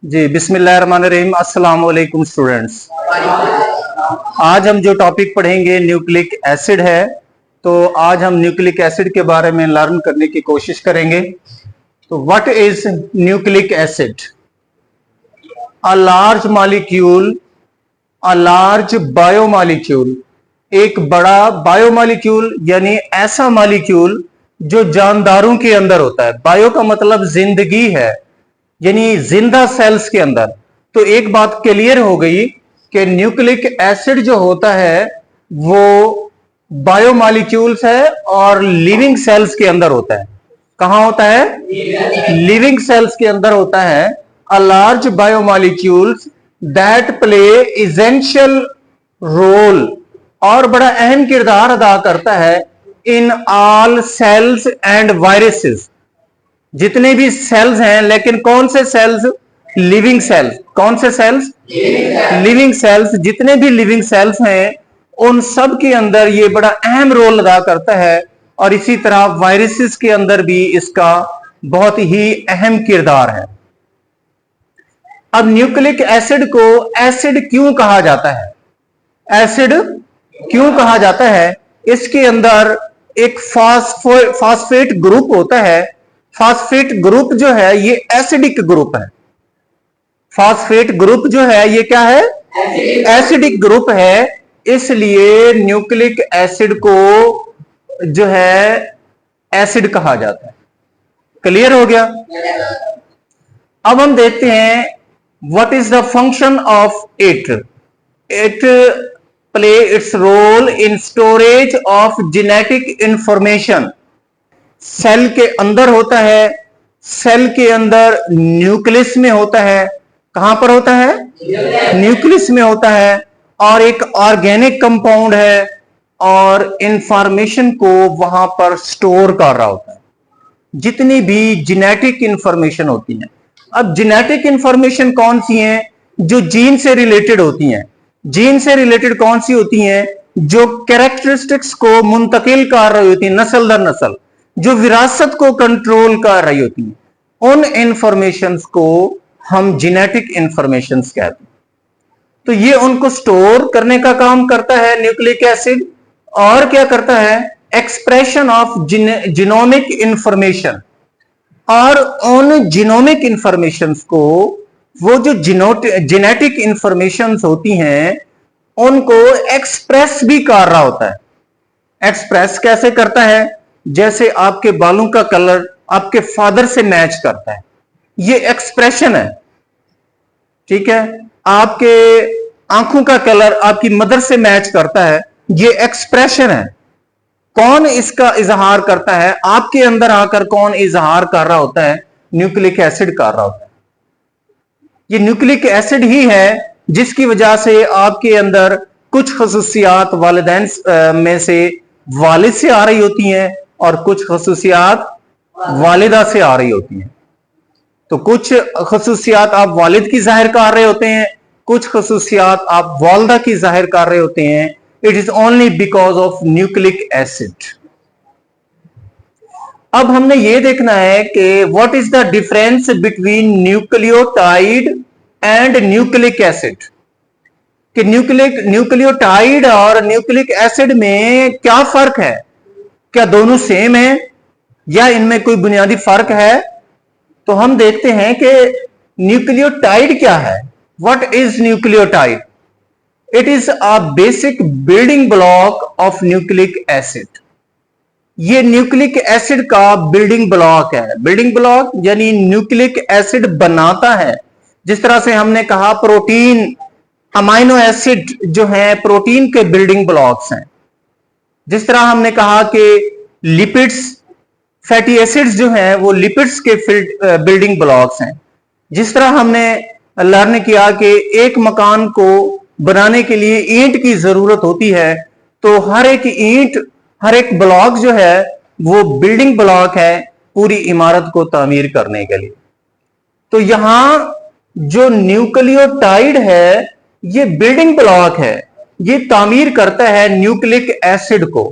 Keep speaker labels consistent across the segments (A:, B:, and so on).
A: जी बिस्मिल्लाहिर्रहमानिर्रहीम। अस्सलाम वालेकुम स्टूडेंट्स। आज हम जो टॉपिक पढ़ेंगे न्यूक्लिक एसिड है। तो आज हम न्यूक्लिक एसिड के बारे में लर्न करने की कोशिश करेंगे। तो what is nucleic acid? A large molecule, a large biomolecule, एक बड़ा बायोमॉलिक्यूल यानी ऐसा मॉलिक्यूल जो जानदारों के अंदर होता है। बायो का मतलब जिंदगी है, यानी जिंदा सेल्स के अंदर। तो एक बात क्लियर हो गई कि न्यूक्लिक एसिड जो होता है वो बायोमॉलिक्यूल्स है और लिविंग सेल्स के अंदर होता है। कहां होता है? लिविंग सेल्स के अंदर होता है। A large biomolecules that play essential role, और बड़ा अहम किरदार अदा करता है in all cells and viruses. जितने भी सेल्स हैं, लेकिन कौन से सेल्स? Living cells. कौन से सेल्स? Living cells. जितने भी लिविंग सेल्स हैं उन सब के अंदर ये बड़ा अहम रोल अदा करता है, और इसी तरह वायरसेस के अंदर भी इसका बहुत ही अहम किरदार है। अब न्यूक्लिक एसिड को एसिड क्यों कहा जाता है? एसिड क्यों कहा जाता है? इसके अंदर एक फास्फेट ग्रुप होता है। फास्फेट ग्रुप जो है ये एसिडिक ग्रुप है। फास्फेट ग्रुप जो है ये क्या है? एसिडिक ग्रुप है। इसलिए न्यूक्लिक एसिड को जो है एसिड कहा जाता है। क्लियर हो गया? अब हम देखते हैं what is the function of it. It play its role in storage of genetic information. Cell के अंदर होता है। सेल के अंदर न्यूक्लियस में होता है। कहां पर होता है? न्यूक्लियस में होता है, और एक ऑर्गेनिक कंपाउंड है, और इंफॉर्मेशन को वहां पर स्टोर कर रहा होता है। जितनी भी जेनेटिक इंफॉर्मेशन होती है। अब जेनेटिक इंफॉर्मेशन कौन सी है? जो जीन से रिलेटेड होती हैं। जीन से रिलेटेड कौन सी होती हैं? जो कैरेक्टरिस्टिक्स को मुंतकिल कर रही होती है नस्ल दर नस्ल, जो विरासत को कंट्रोल कर रही होती है। उन इंफॉर्मेशंस को हम जेनेटिक इंफॉर्मेशंस कहते हैं। तो ये उनको स्टोर करने का काम करता है न्यूक्लिक एसिड। और क्या करता है? Expression of genomic information. और उन जीनोमिक इंफॉर्मेशंस को, वो जो जेनेटिक इंफॉर्मेशंस होती हैं, उनको एक्सप्रेस भी कर रहा होता है। एक्सप्रेस कैसे करता है? जैसे आपके बालों का कलर आपके फादर से मैच करता है, ये एक्सप्रेशन है। ठीक है? आपके आंखों का कलर आपकी मदर से मैच करता है, ये एक्सप्रेशन है। कौन इसका इजहार करता है? आपके अंदर आकर कौन इजहार कर रहा होता है? न्यूक्लिक एसिड कर रहा होता है। ये न्यूक्लिक एसिड ही है जिसकी वजह से आपके अंदर कुछ खसूसियात वालिदैन में से वालिद से आ रही होती हैं, और कुछ खसूसियात वालिदा से आ रही होती हैं। तो कुछ खसूसियात आप वालिद की जाहिर कर रहे होते हैं, कुछ खसूसियात आप वालदा की जाहिर कर रहे होते हैं। It is only because of nucleic acid. अब हमने यह देखना है कि what is the difference between nucleotide and nucleic acid. कि न्यूक्लियोटाइड और न्यूक्लिक एसिड में क्या फर्क है? क्या दोनों सेम है या इनमें कोई बुनियादी फर्क है? तो हम देखते हैं कि न्यूक्लियोटाइड क्या है। What is nucleotide? It is a basic building block of nucleic acid. ये न्यूक्लिक एसिड का बिल्डिंग ब्लॉक है। बिल्डिंग ब्लॉक यानी न्यूक्लिक एसिड बनाता है। जिस तरह से हमने कहा प्रोटीन, अमाइनो एसिड जो है प्रोटीन के बिल्डिंग ब्लॉक्स हैं। जिस तरह हमने कहा कि लिपिड्स, फैटी एसिड्स जो हैं वो लिपिड्स के बिल्डिंग ब्लॉक्स हैं। जिस तरह हमने लर्न किया कि एक मकान को बनाने के लिए ईंट की जरूरत होती है, तो हर एक ईंट, हर एक ब्लॉक जो है वो बिल्डिंग ब्लॉक है पूरी इमारत को तामीर करने के लिए। तो यहां जो न्यूक्लियोटाइड है ये बिल्डिंग ब्लॉक है, ये तामीर करता है न्यूक्लिक एसिड को।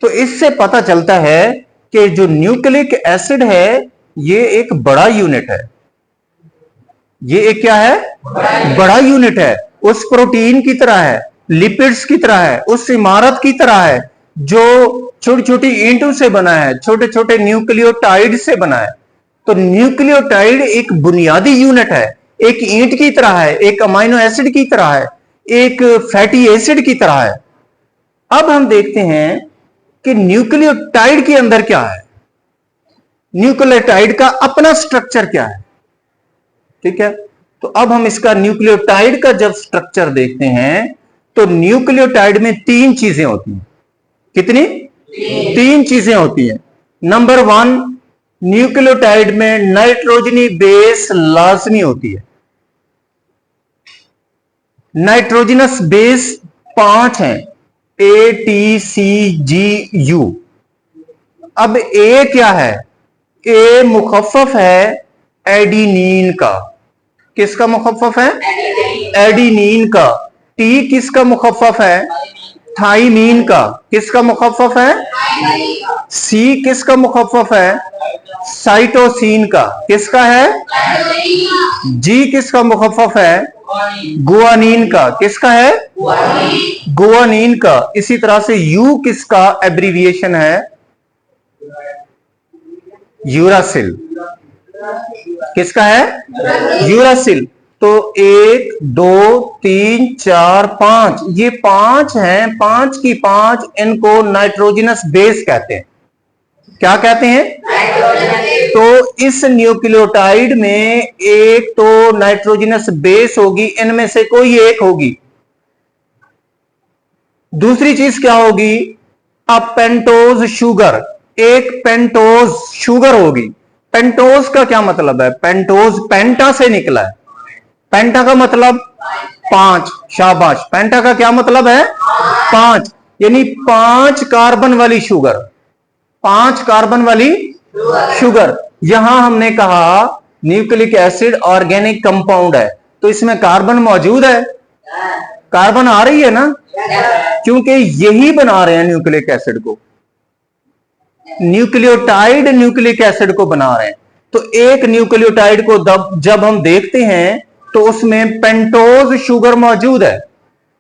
A: तो इससे पता चलता है कि जो न्यूक्लिक एसिड है ये एक बड़ा यूनिट है। ये एक क्या है, बड़ा यूनिट है, उस प्रोटीन की तरह है, लिपिड्स की तरह है, उस इमारत की तरह है जो छोटी छोटी ईंटों से बना है, छोटे छोटे न्यूक्लियोटाइड से बना है। तो न्यूक्लियोटाइड एक बुनियादी यूनिट है, एक ईंट की तरह है, एक अमाइनो एसिड की तरह है, एक फैटी एसिड की तरह है। अब हम देखते हैं कि न्यूक्लियोटाइड के अंदर क्या है, न्यूक्लियोटाइड का अपना स्ट्रक्चर क्या है। ठीक है, तो अब हम इसका न्यूक्लियोटाइड का जब स्ट्रक्चर देखते हैं तो न्यूक्लियोटाइड में तीन चीजें होती हैं। कितनी? तीन चीजें होती हैं। नंबर वन, न्यूक्लियोटाइड में नाइट्रोजनी बेस लाजमी होती है। नाइट्रोजनस बेस 5 हैं, A, T, C, G, U। अब A क्या है? A मुखफ़फ़ है एडिनिन का। किसका मुखफ़फ़ है? एडिनिन का। T किसका मुखफ़फ़ है? थाइमीन का। किसका मुखफ़फ़ है? C किसका मुखफ़फ़ है? साइटोसिन का। किसका है? G किसका मुखफ़फ़ है? गुआनिन का। किसका है? गुआनिन का। इसी तरह से U किसका एब्रीविएशन है? यूरासिल। किसका है? यूरासिल। तो 1 2 3 4 5, ये 5 हैं, 5 की 5 इनको नाइट्रोजनस बेस कहते हैं। क्या कहते हैं? तो इस न्यूक्लियोटाइड में एक तो नाइट्रोजनस बेस होगी, इनमें से कोई एक होगी। दूसरी चीज क्या होगी? अब पेंटोज शुगर, एक पेंटोज शुगर होगी। पेंटोज का क्या मतलब है? पेंटोज पेंटा से निकला है। पेंटा का मतलब 5। शाबाश। पेंटा का क्या मतलब है? 5, यानी 5 कार्बन वाली शुगर। 5 कार्बन वाली शुगर। यहां हमने कहा न्यूक्लिक एसिड ऑर्गेनिक कंपाउंड है, तो इसमें कार्बन मौजूद है। कार्बन आ रही है ना, क्योंकि यही बना रहे हैं न्यूक्लिक एसिड को। न्यूक्लियोटाइड न्यूक्लिक एसिड को बना रहे हैं। तो एक न्यूक्लियोटाइड को जब हम देखते हैं तो उसमें पेंटोज शुगर मौजूद है,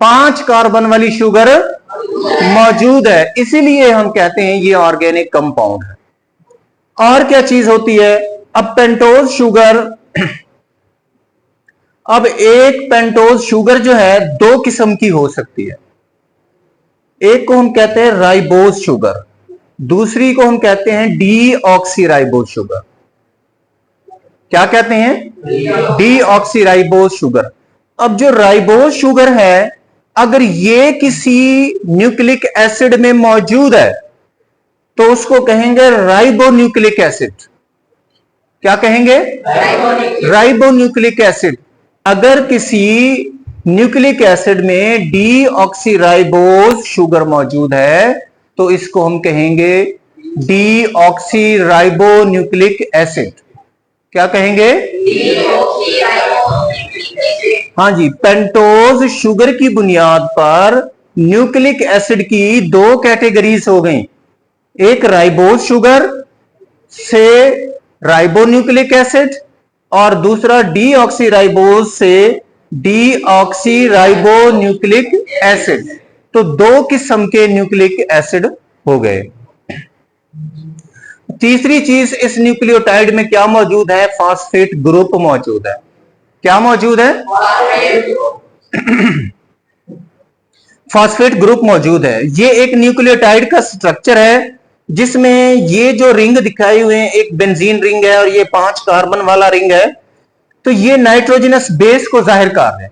A: 5 कार्बन वाली शुगर मौजूद है, इसीलिए हम कहते हैं ये ऑर्गेनिक कंपाउंड है। और क्या चीज होती है? अब पेंटोज शुगर, अब एक पेंटोज शुगर जो है 2 किस्म की हो सकती है। एक को हम कहते हैं राइबोज शुगर, दूसरी को हम कहते हैं डीऑक्सीराइबोज शुगर। क्या कहते हैं? Deoxyribose sugar. अब जो राइबोज शुगर है, अगर ये किसी न्यूक्लिक एसिड में मौजूद है तो उसको कहेंगे राइबोन्यूक्लिक एसिड। क्या कहेंगे? Ribonucleic acid. अगर किसी न्यूक्लिक एसिड में डीऑक्सीराइबोज शुगर मौजूद है तो इसको हम कहेंगे डीऑक्सीराइबोन्यूक्लिक एसिड। क्या कहेंगे? हाँ जी, पेंटोज शुगर की बुनियाद पर न्यूक्लिक एसिड की 2 कैटेगरीज हो गई। एक राइबोज शुगर से राइबोन्यूक्लिक एसिड और दूसरा डीऑक्सीराइबोज से डीऑक्सीराइबोन्यूक्लिक एसिड। तो 2 किस्म के न्यूक्लिक एसिड हो गए। तीसरी चीज इस न्यूक्लियोटाइड में क्या मौजूद है? फास्फेट ग्रुप मौजूद है। क्या मौजूद है? फास्फेट ग्रुप मौजूद है। ये एक न्यूक्लियोटाइड का स्ट्रक्चर है जिसमें ये जो रिंग दिखाई हुए हैं, एक बेंजीन रिंग है और ये 5 कार्बन वाला रिंग है। तो ये नाइट्रोजनस बेस को जाहिर कर रहे हैं।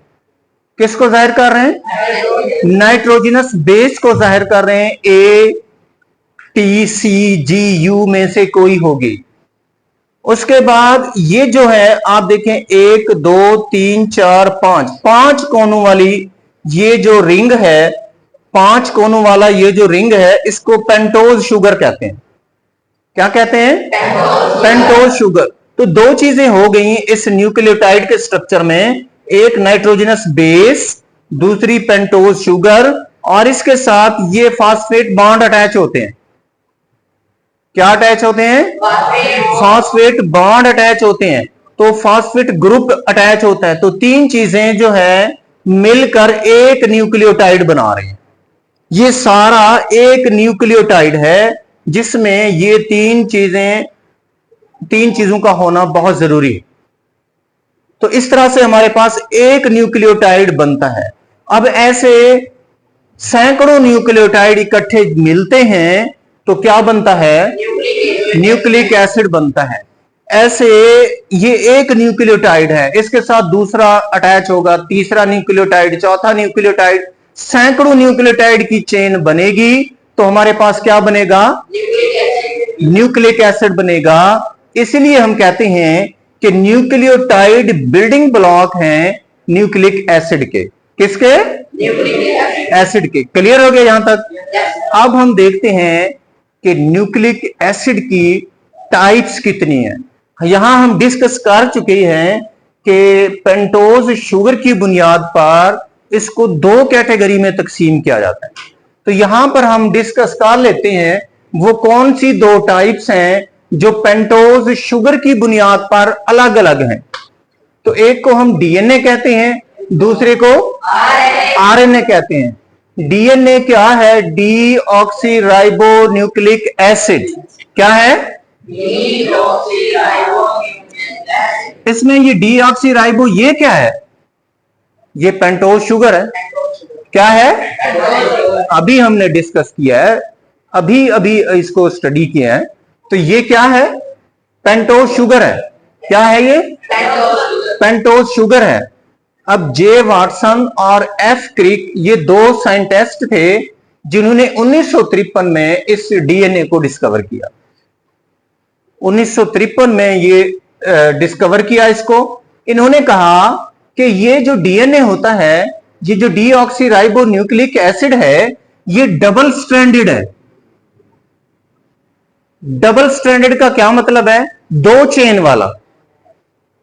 A: किसको जाहिर कर रहे हैं? नाइट्रोजनस बेस को जाहिर कर रहे हैं। A, T, C, G, U में से कोई होगी। उसके बाद ये जो है आप देखें 1 2 3 4 5, 5 कोनों वाली ये जो रिंग है, 5 कोनों वाला ये जो रिंग है, इसको पेंटोज शुगर कहते हैं। क्या कहते हैं? Pentose sugar. तो 2 चीजें हो गई इस न्यूक्लियोटाइड के स्ट्रक्चर में, एक नाइट्रोजनस बेस, दूसरी पेंटोज शुगर, और इसके साथ ये फास्फेट बॉन्ड अटैच होते हैं। क्या अटैच होते हैं? फास्फेट बॉन्ड अटैच होते हैं। तो फॉस्फेट ग्रुप अटैच होता है, तो तीन चीजें जो है मिलकर एक न्यूक्लियोटाइड बना रहे हैं। ये सारा एक न्यूक्लियोटाइड है जिसमें ये तीन चीजों का होना बहुत जरूरी है। तो इस तरह से हमारे पास एक न्यूक्लियोटाइड बनता है। अब ऐसे सैकड़ों न्यूक्लियोटाइड इकट्ठे मिलते हैं तो क्या बनता है? न्यूक्लिक एसिड बनता है। ऐसे ये एक न्यूक्लियोटाइड है, इसके साथ दूसरा अटैच होगा, तीसरा न्यूक्लियोटाइड, चौथा न्यूक्लियोटाइड, सैकड़ों न्यूक्लियोटाइड की चेन बनेगी तो हमारे पास क्या बनेगा? न्यूक्लिक एसिड बनेगा। इसलिए हम कहते हैं कि न्यूक्लियोटाइड बिल्डिंग ब्लॉक हैं न्यूक्लिक एसिड के। किसके? एसिड के। क्लियर हो गया यहां तक? अब हम देखते हैं कि न्यूक्लिक एसिड की टाइप्स कितनी है। यहां हम डिस्कस कर चुके हैं कि पेंटोज शुगर की बुनियाद पर इसको दो कैटेगरी में तकसीम किया जाता है। तो यहां पर हम डिस्कस कर लेते हैं वो कौन सी दो टाइप्स हैं जो पेंटोज शुगर की बुनियाद पर अलग अलग हैं। तो एक को हम डीएनए कहते हैं, दूसरे को आरएनए कहते हैं। डीएनए क्या है? Deoxyribo nucleic acid. क्या है? इसमें ये डीऑक्सीराइबो ये क्या है? ये पेंटोज शुगर है। क्या है? अभी हमने डिस्कस किया है, अभी अभी इसको स्टडी किया है। तो ये क्या है? पेंटोज शुगर है। क्या है ये? पेंटोज शुगर है। अब जे वाटसन और एफ क्रिक ये दो साइंटिस्ट थे जिन्होंने 1953 में इस डीएनए को डिस्कवर किया। 1953 में ये डिस्कवर किया इसको। इन्होंने कहा कि ये जो डीएनए होता है, ये जो डीऑक्सीराइबो न्यूक्लिक एसिड है, ये डबल स्ट्रैंडेड है। डबल स्ट्रैंडेड का क्या मतलब है? दो चेन वाला,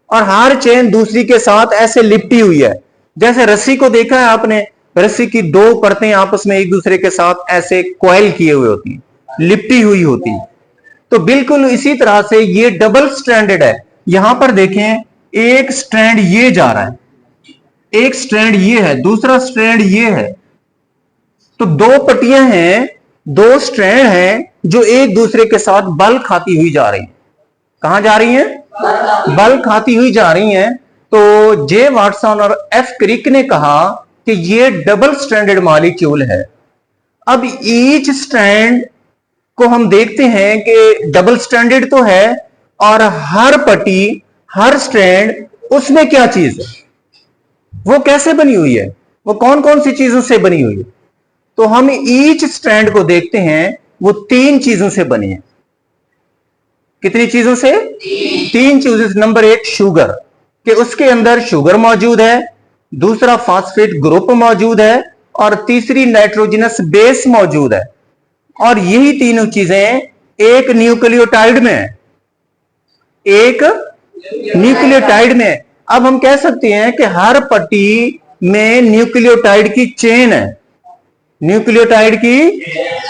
A: और हर चेन दूसरी के साथ ऐसे लिपटी हुई है। जैसे रस्सी को देखा है आपने, रस्सी की दो परतें आपस में एक दूसरे के साथ ऐसे कॉइल किए हुए होती हैं, लिपटी हुई होती हैं। तो बिल्कुल इसी तरह से ये डबल स्ट्रैंडेड है। यहां पर देखें, एक स्ट्रैंड ये जा रहा है, एक स्ट्रैंड ये है, दूसरा स्ट्रैंड ये है। तो दो पट्टियां हैं, दो स्ट्रैंड हैं जो एक दूसरे के साथ बल खाती हुई जा रही हैं। कहां जा रही हैं? बल खाती हुई जा रही हैं। तो जे वाटसन और एफ क्रिक ने कहा कि ये डबल स्ट्रैंडेड मॉलिक्यूल है। अब ईच स्ट्रैंड को हम देखते हैं कि डबल स्ट्रैंडेड तो है, और हर पट्टी, हर स्ट्रैंड, उसमें क्या चीज है, वो कैसे बनी हुई है, वो कौन कौन सी चीजों से बनी हुई है। तो हम ईच स्ट्रैंड को देखते हैं, वो तीन चीजों से बनी है। कितनी चीजों से? तीन चीजों से। नंबर एक, शुगर, कि उसके अंदर शुगर मौजूद है, दूसरा फॉस्फेट ग्रुप मौजूद है, और तीसरी नाइट्रोजनस बेस मौजूद है। और यही तीनों चीजें एक न्यूक्लियोटाइड में है, एक न्यूक्लियोटाइड में। अब हम कह सकते हैं कि हर पट्टी में न्यूक्लियोटाइड की चेन है, न्यूक्लियोटाइड की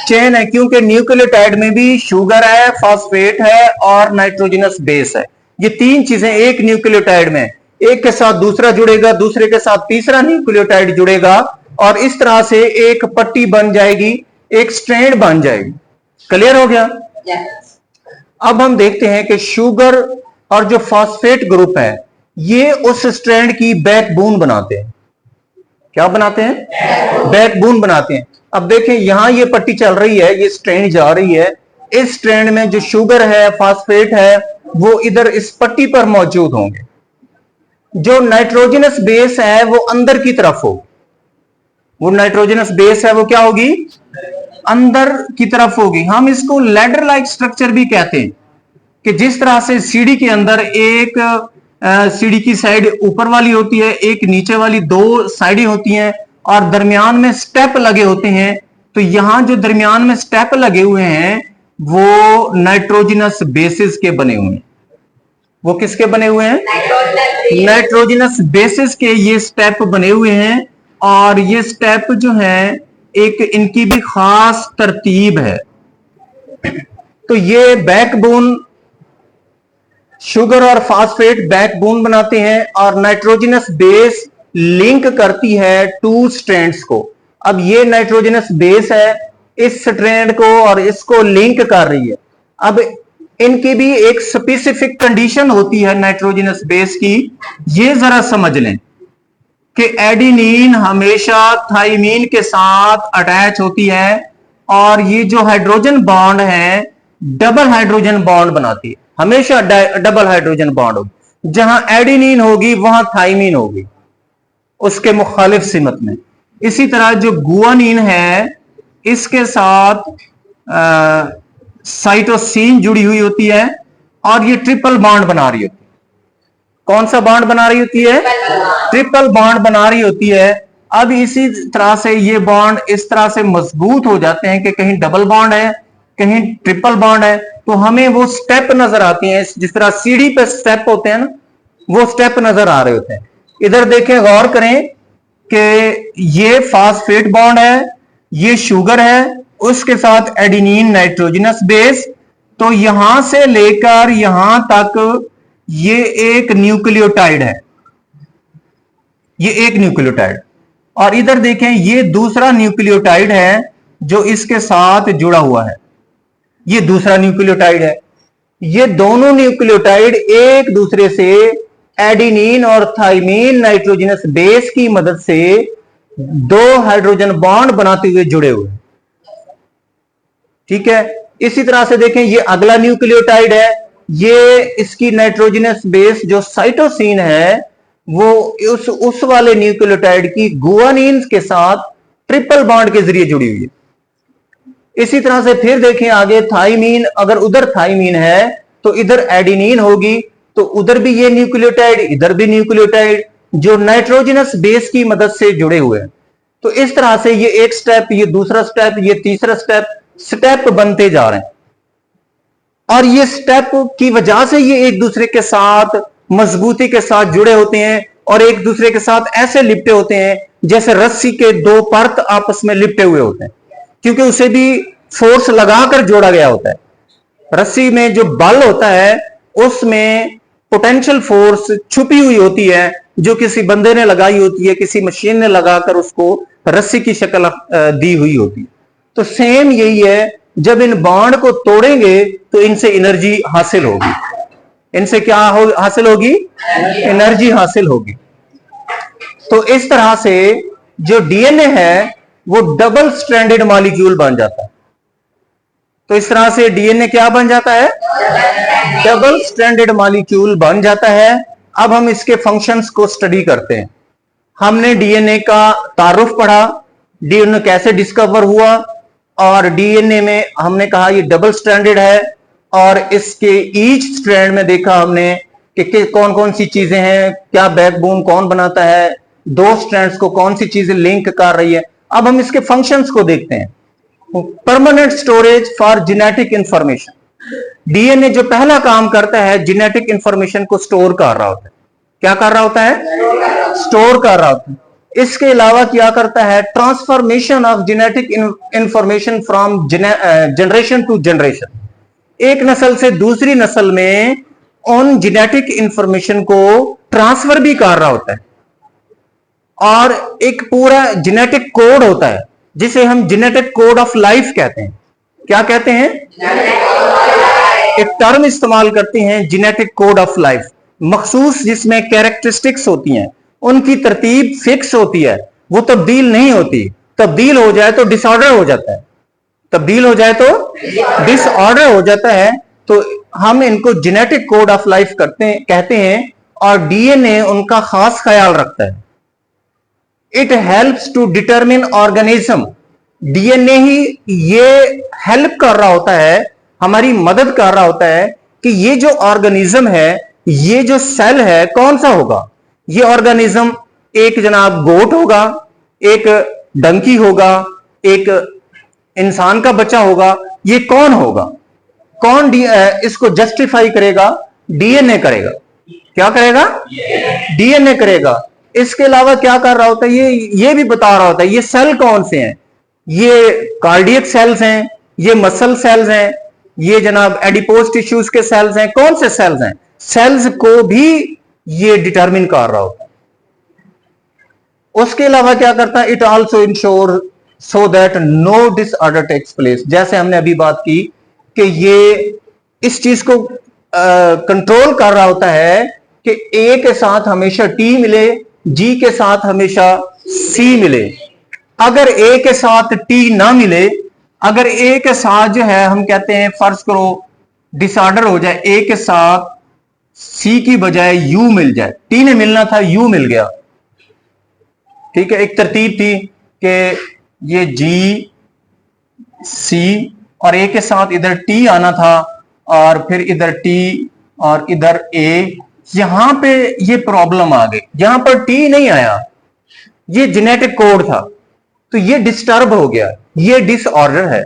A: चेन है, क्योंकि न्यूक्लियोटाइड में भी शुगर है, फॉस्फेट है और नाइट्रोजनस बेस है। ये तीन चीजें एक न्यूक्लियोटाइड में, एक के साथ दूसरा जुड़ेगा, दूसरे के साथ तीसरा न्यूक्लियोटाइड जुड़ेगा, और इस तरह से एक पट्टी बन जाएगी, एक स्ट्रैंड बन जाएगी। क्लियर हो गया? अब हम देखते हैं कि शुगर और जो फॉस्फेट ग्रुप है, ये उस स्ट्रैंड की बैकबोन बनाते हैं। क्या बनाते हैं? बैकबोन बनाते हैं। अब देखें, यहां ये पट्टी चल रही है, ये स्ट्रैंड जा रही है। इस स्ट्रैंड में जो शुगर है, फॉस्फेट है, वो इधर इस पट्टी पर मौजूद होंगे। जो नाइट्रोजनस बेस है वो अंदर की तरफ हो, वो नाइट्रोजनस बेस है वो क्या होगी? अंदर की तरफ होगी। हम इसको लैडर लाइक स्ट्रक्चर भी कहते हैं, कि जिस तरह से सीढ़ी के अंदर एक सीढ़ी की साइड ऊपर वाली होती है, एक नीचे वाली, दो साइडें होती हैं, और दरमियान में स्टेप लगे होते हैं। तो यहां जो दरमियान में स्टेप लगे हुए हैं वो नाइट्रोजनस बेसिस के बने हुए हैं। वो किसके बने हुए हैं? नाइट्रोजनस बेसिस के ये स्टेप बने हुए हैं। और ये स्टेप जो है, एक इनकी भी खास तरतीब है। तो ये बैकबोन शुगर और फास्फेट बैकबोन बनाते हैं और नाइट्रोजनस बेस लिंक करती है टू स्ट्रैंड्स को। अब ये नाइट्रोजनस बेस है, इस स्ट्रैंड को और इसको लिंक कर रही है। अब इनकी भी एक स्पेसिफिक कंडीशन होती है नाइट्रोजनस बेस की, ये जरा समझ लें कि एडिनिन हमेशा थाइमीन के साथ अटैच होती है और ये जो हाइड्रोजन बॉन्ड है डबल हाइड्रोजन बॉन्ड बनाती है, हमेशा डबल हाइड्रोजन बॉन्ड होगी। जहां एडिनिन होगी वहां थाइमीन होगी उसके मुखालिफ सिमत में। इसी तरह जो गुआनिन है इसके साथ साइटोसिन जुड़ी हुई होती है और ये ट्रिपल बॉन्ड बना रही होती है। कौन सा बॉन्ड बना रही होती है? ट्रिपल बॉन्ड बना रही होती है। अब इसी तरह से ये बॉन्ड इस तरह से मजबूत हो जाते हैं कि कहीं डबल बॉन्ड है, कहीं ट्रिपल बॉन्ड है, तो हमें वो स्टेप नजर आती हैं। जिस तरह सीढ़ी पे स्टेप होते हैं ना, वो स्टेप नजर आ रहे होते हैं। इधर देखें, गौर करें कि ये फास्फेट बॉन्ड है, ये शुगर है, उसके साथ एडिनिन नाइट्रोजनस बेस, तो यहां से लेकर यहां तक ये एक न्यूक्लियोटाइड है, ये एक न्यूक्लियोटाइड। और इधर देखें, ये दूसरा न्यूक्लियोटाइड है जो इसके साथ जुड़ा हुआ है, ये दूसरा न्यूक्लियोटाइड है। ये दोनों न्यूक्लियोटाइड एक दूसरे से एडिनिन और थाइमीन नाइट्रोजनस बेस की मदद से दो हाइड्रोजन बॉन्ड बनाते हुए जुड़े हुए हैं। ठीक है, इसी तरह से देखें, ये अगला न्यूक्लियोटाइड है, ये इसकी नाइट्रोजनस बेस जो साइटोसिन है वो उस वाले न्यूक्लियोटाइड की गुआनिन के साथ ट्रिपल बॉन्ड के जरिए जुड़ी हुई है। इसी तरह से फिर देखें आगे, थाइमीन, अगर उधर थाइमीन है तो इधर एडिनिन होगी, तो उधर भी ये न्यूक्लियोटाइड, इधर भी न्यूक्लियोटाइड जो नाइट्रोजनस बेस की मदद से जुड़े हुए हैं। तो इस तरह से ये एक स्टेप, ये दूसरा स्टेप, ये तीसरा स्टेप, स्टेप बनते जा रहे हैं। और ये स्टेप की वजह से ये एक दूसरे के साथ मजबूती के साथ जुड़े होते हैं और एक दूसरे के साथ ऐसे लिपटे होते हैं जैसे रस्सी के दो परत आपस में लिपटे हुए होते हैं, क्योंकि उसे भी फोर्स लगाकर जोड़ा गया होता है। रस्सी में जो बल होता है उसमें पोटेंशियल फोर्स छुपी हुई होती है जो किसी बंदे ने लगाई होती है, किसी मशीन ने लगाकर उसको रस्सी की शक्ल दी हुई होती है। तो सेम यही है, जब इन बॉन्ड को तोड़ेंगे तो इनसे एनर्जी हासिल होगी। इनसे क्या हासिल होगी? एनर्जी हासिल होगी। तो इस तरह से जो डीएनए है वो डबल स्ट्रैंडेड मॉलिक्यूल बन जाता है। तो इस तरह से डीएनए क्या बन जाता है? डबल स्ट्रैंडेड मॉलिक्यूल बन जाता है। अब हम इसके फंक्शंस को स्टडी करते हैं। हमने डीएनए का तारुफ पढ़ा, डीएनए कैसे डिस्कवर हुआ, और डीएनए में हमने कहा ये डबल स्ट्रैंडेड है, और इसके ईच स्ट्रैंड में देखा हमने कि कौन कौन सी चीजें हैं, क्या बैकबोन कौन बनाता है, दो स्ट्रैंड्स को कौन सी चीजें लिंक कर रही है। अब हम इसके फंक्शंस को देखते हैं। Permanent storage for genetic information, DNA जो पहला काम करता है जेनेटिक इंफॉर्मेशन को स्टोर कर रहा होता है। क्या कर रहा होता है? स्टोर कर रहा होता है। इसके अलावा क्या करता है? Transformation of genetic information from generation to generation, एक नस्ल से दूसरी नस्ल में उन जेनेटिक इंफॉर्मेशन को ट्रांसफर भी कर रहा होता है। और एक पूरा जेनेटिक कोड होता है जिसे हम जेनेटिक कोड ऑफ लाइफ कहते हैं। क्या कहते हैं? एक टर्म इस्तेमाल करते हैं, जेनेटिक कोड ऑफ लाइफ, मखसूस जिसमें कैरेक्टरिस्टिक्स होती हैं, उनकी तरतीब फिक्स होती है, वो तब्दील नहीं होती। तब्दील हो जाए तो डिसऑर्डर हो जाता है, तब्दील हो जाए तो डिसऑर्डर हो जाता है। तो हम इनको जेनेटिक कोड ऑफ लाइफ कहते हैं, और डीएनए उनका खास ख्याल रखता है। It helps to determine organism, DNA ही ये हेल्प कर रहा होता है, हमारी मदद कर रहा होता है कि ये जो ऑर्गेनिज्म है, ये जो सेल है कौन सा होगा। ये ऑर्गेनिज्म एक जनाब गोट होगा, एक डंकी होगा, एक इंसान का बच्चा होगा, ये कौन होगा? कौन इसको जस्टिफाई करेगा? डीएनए करेगा। क्या करेगा? डीएनए करेगा। इसके अलावा क्या कर रहा होता है? ये भी बता रहा होता है ये सेल कौन से हैं, ये कार्डियक सेल्स हैं, ये मसल सेल्स हैं, ये जनाब एडिपोज टिश्यूज के सेल्स हैं, कौन से सेल्स हैं, सेल्स को भी ये डिटरमिन कर रहा होता है। उसके अलावा क्या करता है, it also ensure so that no disorder takes place. जैसे हमने अभी बात की कि ये इस चीज को कंट्रोल कर रहा होता है कि ए के साथ हमेशा टी मिले, जी के साथ हमेशा सी मिले। अगर ए के साथ टी ना मिले, अगर ए के साथ जो है हम कहते हैं फर्ज करो डिसऑर्डर हो जाए, ए के साथ सी की बजाय यू मिल जाए, टी ने मिलना था यू मिल गया, ठीक है। एक तरतीब थी कि ये जी सी और ए के साथ इधर टी आना था और फिर इधर टी और इधर ए। यहां पे ये प्रॉब्लम आ गई, यहां पर टी नहीं आया, ये जेनेटिक कोड था, तो ये डिस्टर्ब हो गया, ये डिसऑर्डर है।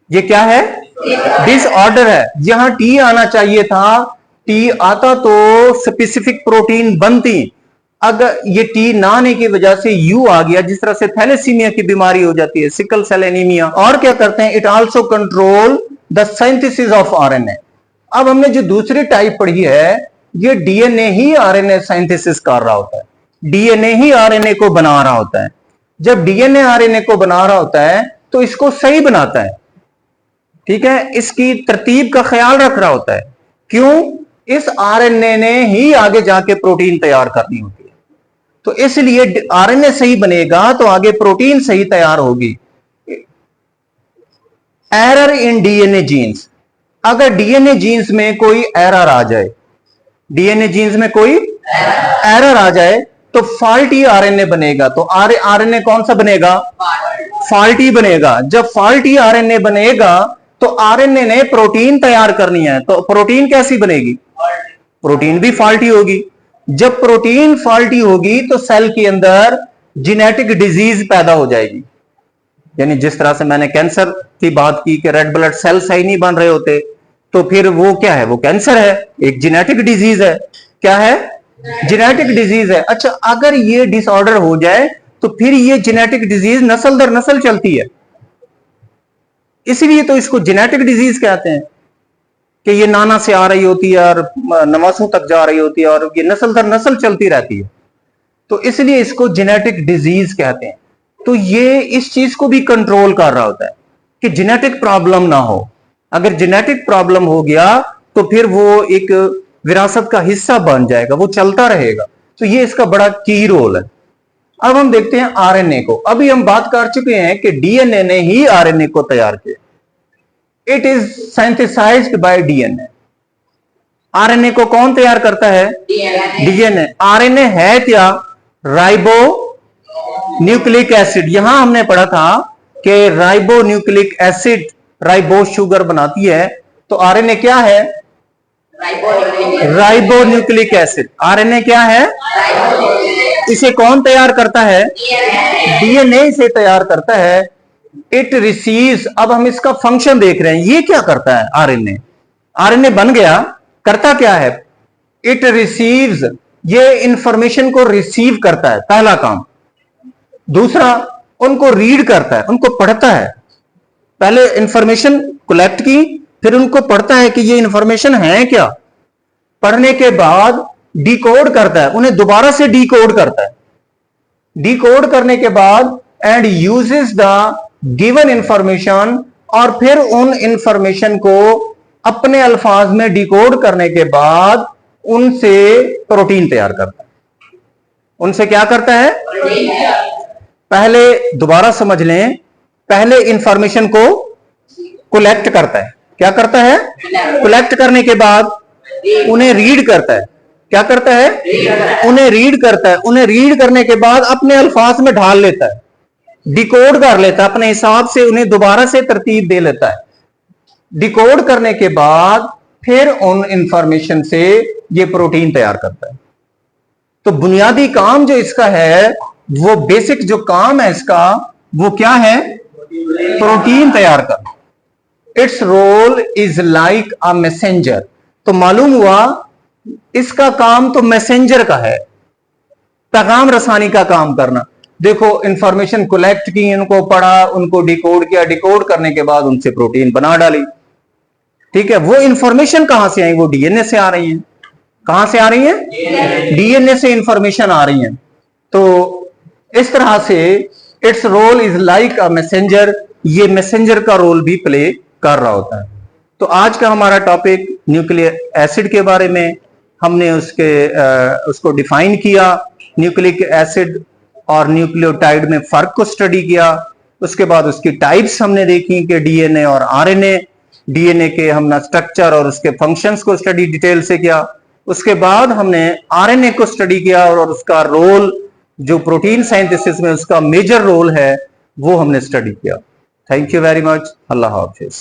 A: ये क्या है? डिसऑर्डर है। यहां टी आना चाहिए था, टी आता तो स्पेसिफिक प्रोटीन बनती। अगर ये टी ना आने की वजह से यू आ गया, जिस तरह से थैलेसीमिया की बीमारी हो जाती है, सिकल सेल एनीमिया। और क्या करते हैं, it also control the synthesis of RNA. अब हमने जो दूसरी टाइप पढ़ी है, ये डीएनए ही आरएनए सिंथेसिस कर रहा होता है, डीएनए ही आरएनए को बना रहा होता है। जब डीएनए आरएनए को बना रहा होता है तो इसको सही बनाता है, ठीक है, इसकी तरतीब का ख्याल रख रहा होता है। क्यों? इस आरएनए ने ही आगे जाके प्रोटीन तैयार करनी होती है, तो इसलिए आरएनए सही बनेगा तो आगे प्रोटीन सही तैयार होगी। एरर इन डीएनए जीन्स, अगर डीएनए जीन्स में कोई एरर आ जाए, डीएनए जीन्स में कोई एरर आ जाए तो फॉल्टी आरएनए बनेगा। तो आरएनए कौन सा बनेगा? फॉल्टी बनेगा। जब फॉल्टी आरएनए बनेगा तो आरएनए ने प्रोटीन तैयार करनी है, तो प्रोटीन कैसी बनेगी? प्रोटीन भी फॉल्टी होगी। जब प्रोटीन फॉल्टी होगी तो सेल के अंदर जेनेटिक डिजीज पैदा हो जाएगी। यानी जिस तरह से मैंने कैंसर की बात की कि रेड ब्लड सेल सही नहीं बन रहे होते, तो फिर वो क्या है? वो कैंसर है, एक जेनेटिक डिजीज है। क्या है? जेनेटिक डिजीज है। अच्छा, अगर ये डिसऑर्डर हो जाए तो फिर ये जेनेटिक डिजीज नस्ल दर नस्ल चलती है, इसीलिए तो इसको जेनेटिक डिजीज कहते हैं कि ये नाना से आ रही होती है और नवासों तक जा रही होती है और ये नस्ल दर नस्ल चलती रहती है, तो इसलिए इसको जेनेटिक डिजीज कहते हैं। तो ये इस चीज को भी कंट्रोल कर रहा होता है कि जेनेटिक प्रॉब्लम ना हो। अगर जेनेटिक प्रॉब्लम हो गया तो फिर वो एक विरासत का हिस्सा बन जाएगा, वो चलता रहेगा। तो ये इसका बड़ा की रोल है। अब हम देखते हैं आरएनए को। अभी हम बात कर चुके हैं कि डीएनए ने ही आरएनए को तैयार किया। It is synthesized by DNA. RNA को कौन तैयार करता है? डीएनए। आरएनए है क्या? Ribonucleic acid. यहां हमने पढ़ा था कि ribonucleic acid ribose sugar बनाती है। तो आरएनए क्या है? Ribo nucleic acid. आरएनए क्या है? इसे कौन तैयार करता है? डीएनए इसे तैयार करता है। इट रिसीव्स, अब हम इसका फंक्शन देख रहे हैं, ये क्या करता है? आरएनए, आरएनए बन गया, करता क्या है? इट रिसीव्स, ये इंफॉर्मेशन को रिसीव करता है, पहला काम। दूसरा, उनको रीड करता है, उनको पढ़ता है। पहले इंफॉर्मेशन कलेक्ट की, फिर उनको पढ़ता है कि ये इंफॉर्मेशन है क्या। पढ़ने के बाद डिकोड करता है, उन्हें दोबारा से डिकोड करता है। डिकोड करने के बाद and uses the given information, और फिर उन इंफॉर्मेशन को अपने अल्फाज में डिकोड करने के बाद उनसे प्रोटीन तैयार करता है। उनसे क्या करता है? पहले दोबारा समझ लें, पहले इंफॉर्मेशन को कलेक्ट करता है। क्या करता है? कलेक्ट करने के बाद उन्हें रीड करता है। क्या करता है? उन्हें रीड करता है। उन्हें रीड करने के बाद अपने अल्फाज में ढाल लेता है, डिकोड कर लेता है अपने हिसाब से, उन्हें दोबारा से तरतीब दे लेता है। डिकोड करने के बाद फिर उन इंफॉर्मेशन से ये प्रोटीन तैयार करता है। तो बुनियादी काम जो इसका है, वो बेसिक जो काम है इसका, वो क्या है? प्रोटीन तैयार करना। It's role is like a messenger. तो मालूम हुआ इसका काम तो मैसेंजर का है, पैगाम रसानी का काम करना। देखो, इंफॉर्मेशन कलेक्ट की, उनको पढ़ा, उनको डिकोड किया, डिकोड करने के बाद उनसे प्रोटीन बना डाली। ठीक है, वो इंफॉर्मेशन कहां से आई? वो डीएनए से आ रही है। कहां से आ रही है? डीएनए से इंफॉर्मेशन आ रही है। तो इस तरह से it's role is like a messenger, ये मैसेंजर का रोल भी प्ले कर रहा होता है। तो आज का हमारा टॉपिक न्यूक्लिक एसिड के बारे में, हमने उसको डिफाइन किया, न्यूक्लिक एसिड और न्यूक्लियोटाइड में फर्क को स्टडी किया। उसके बाद उसकी टाइप्स हमने देखी कि डीएनए और आरएनए, डीएनए के हमने स्ट्रक्चर और उसके फंक्शंस को स्टडी डिटेल से किया। उसके बाद हमने आरएनए को स्टडी किया और उसका रोल जो प्रोटीन साइंथेसिस में उसका मेजर रोल है वो हमने स्टडी किया। Thank you very much. Allah Hafiz.